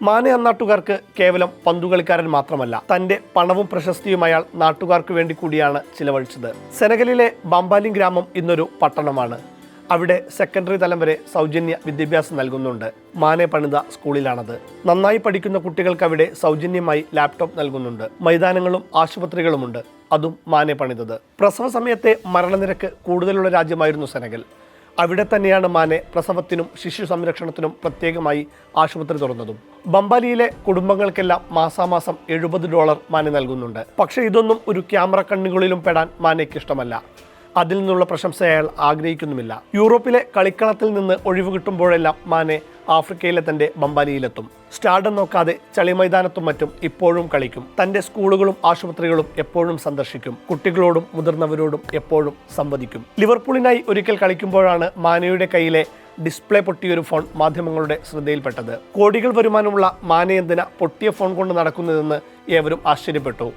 മാനെ അന്നാട്ടുകാർക്ക് കേവലം പന്തുകളിക്കാരൻ മാത്രമല്ല, തന്റെ പണവും പ്രശസ്തിയും അയാൾ നാട്ടുകാർക്ക് വേണ്ടി കൂടിയാണ് ചിലവഴിച്ചത്. സെനഗലിലെ ബംബാലിം ഗ്രാമം ഇന്നൊരു പട്ടണമാണ്. അവിടെ സെക്കൻഡറി തലം വരെ സൗജന്യ വിദ്യാഭ്യാസം നൽകുന്നുണ്ട്. മാനെ പണിത സ്കൂളിലാണത്. നന്നായി പഠിക്കുന്ന കുട്ടികൾക്ക് അവിടെ സൗജന്യമായി ലാപ്ടോപ്പ് നൽകുന്നുണ്ട്. മൈതാനങ്ങളും ആശുപത്രികളുമുണ്ട്. അതും മാനെ പണിതത്. പ്രസവ സമയത്തെ മരണനിരക്ക് കൂടുതലുള്ള രാജ്യമായിരുന്നു സെനഗൽ. അവിടെ തന്നെയാണ് മാനെ പ്രസവത്തിനും ശിശു സംരക്ഷണത്തിനും പ്രത്യേകമായി ആശുപത്രി തുറന്നതും. ബംബാലിയിലെ കുടുംബങ്ങൾക്കെല്ലാം മാസാമാസം $70 മാനെ നൽകുന്നുണ്ട്. പക്ഷേ ഇതൊന്നും ഒരു ക്യാമറ കണ്ണുകളിലും പെടാൻ മാനയ്ക്ക് ഇഷ്ടമല്ല. അതിൽ നിന്നുള്ള പ്രശംസ അയാൾ ആഗ്രഹിക്കുന്നുമില്ല. യൂറോപ്പിലെ കളിക്കളത്തിൽ നിന്ന് ഒഴിവ് കിട്ടുമ്പോഴെല്ലാം മാനെ ആഫ്രിക്കയിലെ തന്റെ ബംബാലിയിലെത്തും. സ്റ്റാർഡം നോക്കാതെ ചളിമൈതാനത്തും മറ്റും ഇപ്പോഴും കളിക്കും. തന്റെ സ്കൂളുകളും ആശുപത്രികളും എപ്പോഴും സന്ദർശിക്കും. കുട്ടികളോടും മുതിർന്നവരോടും എപ്പോഴും സംവദിക്കും. ലിവർപൂളിനായി ഒരിക്കൽ കളിക്കുമ്പോഴാണ് മാനെയുടെ കയ്യിലെ ഡിസ്പ്ലേ പൊട്ടിയൊരു ഫോൺ മാധ്യമങ്ങളുടെ ശ്രദ്ധയിൽപ്പെട്ടത്. കോടികൾ വരുമാനമുള്ള മാനെ എന്തിനാ പൊട്ടിയ ഫോൺ കൊണ്ട് നടക്കുന്നതെന്ന് ഏവരും ആശ്ചര്യപ്പെട്ടു.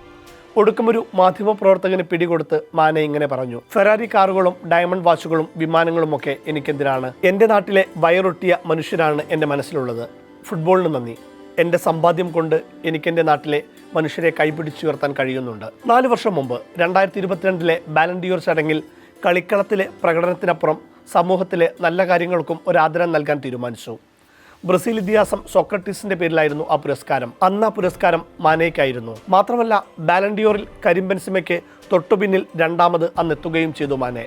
ഒടുക്കമൊരു മാധ്യമപ്രവർത്തകന് പിടികൊടുത്ത് മാനെ ഇങ്ങനെ പറഞ്ഞു: ഫെറാരി കാറുകളും ഡയമണ്ട് വാച്ചുകളും വിമാനങ്ങളും ഒക്കെ എനിക്കെന്തിനാണ്? എൻ്റെ നാട്ടിലെ വയറൊട്ടിയ മനുഷ്യരാണ് എൻ്റെ മനസ്സിലുള്ളത്. ഫുട്ബോളിന് നന്ദി. എൻ്റെ സമ്പാദ്യം കൊണ്ട് എനിക്കെൻ്റെ നാട്ടിലെ മനുഷ്യരെ കൈപിടിച്ചുയർത്താൻ കഴിയുന്നുണ്ട്. 4 വർഷം മുമ്പ് 2022 ബാലൻഡിയോർ ചടങ്ങിൽ കളിക്കളത്തിലെ പ്രകടനത്തിനപ്പുറം സമൂഹത്തിലെ നല്ല കാര്യങ്ങൾക്കും ഒരു ആദരം നൽകാൻ തീരുമാനിച്ചു. ബ്രസീൽ ഇതിഹാസം സോക്രട്ടീസിന്റെ പേരിലായിരുന്നു ആ പുരസ്കാരം. അന്ന് ആ പുരസ്കാരം മാനേക്കായിരുന്നു. മാത്രമല്ല, ബാലൻഡിയോറിൽ കരിം ബെൻസിമയ്ക്ക് തൊട്ടുപിന്നിൽ രണ്ടാമത് അന്നെത്തുകയും ചെയ്തു മാനെ.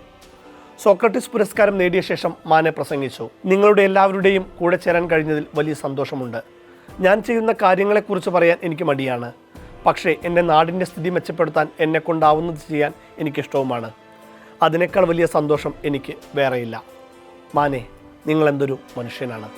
സോക്രട്ടീസ് പുരസ്കാരം നേടിയ ശേഷം മാനെ പ്രസംഗിച്ചു: നിങ്ങളുടെ എല്ലാവരുടെയും കൂടെ ചേരാൻ കഴിഞ്ഞതിൽ വലിയ സന്തോഷമുണ്ട്. ഞാൻ ചെയ്യുന്ന കാര്യങ്ങളെക്കുറിച്ച് പറയാൻ എനിക്ക് മടിയാണ്. പക്ഷേ എൻ്റെ നാടിൻ്റെ സ്ഥിതി മെച്ചപ്പെടുത്താൻ എന്നെക്കൊണ്ടാവുന്നത് ചെയ്യാൻ എനിക്കിഷ്ടവുമാണ്. അതിനേക്കാൾ വലിയ സന്തോഷം എനിക്ക് വേറെയില്ല. മാനെ, നിങ്ങളെന്തൊരു മനുഷ്യനാണ്.